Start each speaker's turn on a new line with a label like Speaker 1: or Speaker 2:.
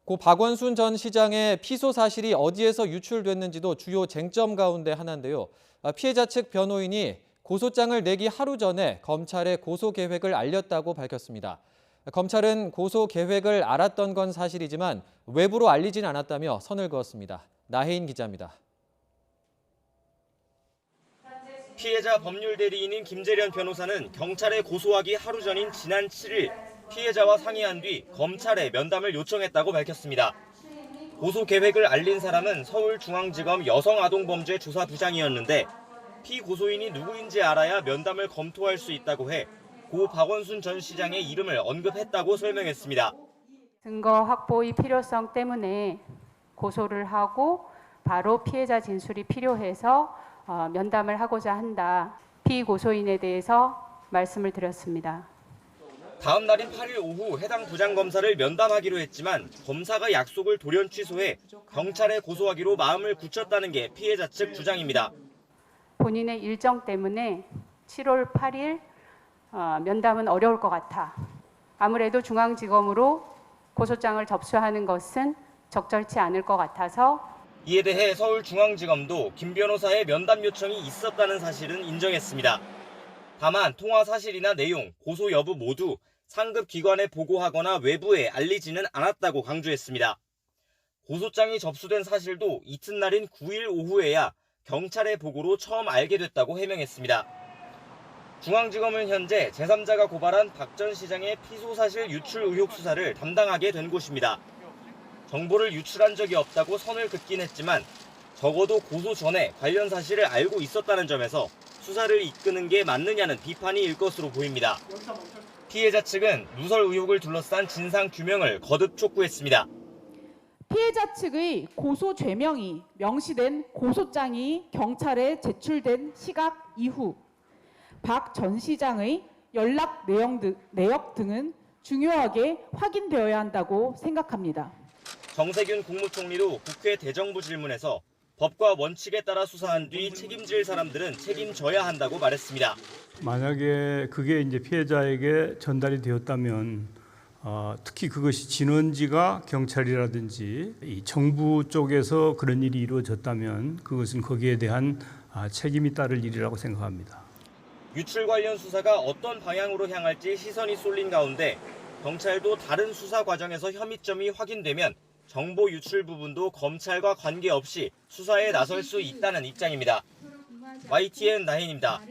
Speaker 1: 고 박원순 전 시장의 피소 사실이 어디에서 유출됐는지도 주요 쟁점 가운데 하나인데요. 피해자 측 변호인이 고소장을 내기 하루 전에 검찰에 고소 계획을 알렸다고 밝혔습니다. 검찰은 고소 계획을 알았던 건 사실이지만 외부로 알리진 않았다며 선을 그었습니다. 나혜인 기자입니다.
Speaker 2: 피해자 법률 대리인인 김재련 변호사는 경찰에 고소하기 하루 전인 지난 7일 피해자와 상의한 뒤 검찰에 면담을 요청했다고 밝혔습니다. 고소 계획을 알린 사람은 서울중앙지검 여성아동범죄조사부장이었는데 피고소인이 누구인지 알아야 면담을 검토할 수 있다고 해 고 박원순 전 시장의 이름을 언급했다고 설명했습니다.
Speaker 3: 증거 확보의 필요성 때문에 고소를 하고 바로 피해자 진술이 필요해서 면담을 하고자 한다. 피고소인에 대해서 말씀을 드렸습니다.
Speaker 2: 다음 날인 8일 오후 해당 부장검사를 면담하기로 했지만 검사가 약속을 돌연 취소해 경찰에 고소하기로 마음을 굳혔다는 게 피해자 측 주장입니다.
Speaker 3: 본인의 일정 때문에 7월 8일 면담은 어려울 것 같아. 아무래도 중앙지검으로 고소장을 접수하는 것은 적절치 않을 것 같아서
Speaker 2: 이에 대해 서울중앙지검도 김 변호사의 면담 요청이 있었다는 사실은 인정했습니다. 다만 통화 사실이나 내용, 고소 여부 모두 상급 기관에 보고하거나 외부에 알리지는 않았다고 강조했습니다. 고소장이 접수된 사실도 이튿날인 9일 오후에야 경찰의 보고로 처음 알게 됐다고 해명했습니다. 중앙지검은 현재 제3자가 고발한 박 전 시장의 피소사실 유출 의혹 수사를 담당하게 된 곳입니다. 정보를 유출한 적이 없다고 선을 긋긴 했지만 적어도 고소 전에 관련 사실을 알고 있었다는 점에서 수사를 이끄는 게 맞느냐는 비판이 일 것으로 보입니다. 피해자 측은 누설 의혹을 둘러싼 진상 규명을 거듭 촉구했습니다.
Speaker 4: 피해자 측의 고소 죄명이 명시된 고소장이 경찰에 제출된 시각 이후 박 전 시장의 연락 내역 등은 중요하게 확인되어야 한다고 생각합니다.
Speaker 2: 정세균 국무총리도 국회 대정부 질문에서 법과 원칙에 따라 수사한 뒤 책임질 사람들은 책임져야 한다고 말했습니다.
Speaker 5: 만약에 그게 이제 피해자에게 전달이 되었다면 특히 그것이 진원지가 경찰이라든지 이 정부 쪽에서 그런 일이 이루어졌다면 그것은 거기에 대한 책임이 따를 일이라고 생각합니다.
Speaker 2: 유출 관련 수사가 어떤 방향으로 향할지 시선이 쏠린 가운데 경찰도 다른 수사 과정에서 혐의점이 확인되면 정보 유출 부분도 검찰과 관계없이 수사에 나설 수 있다는 입장입니다. YTN 나혜인입니다.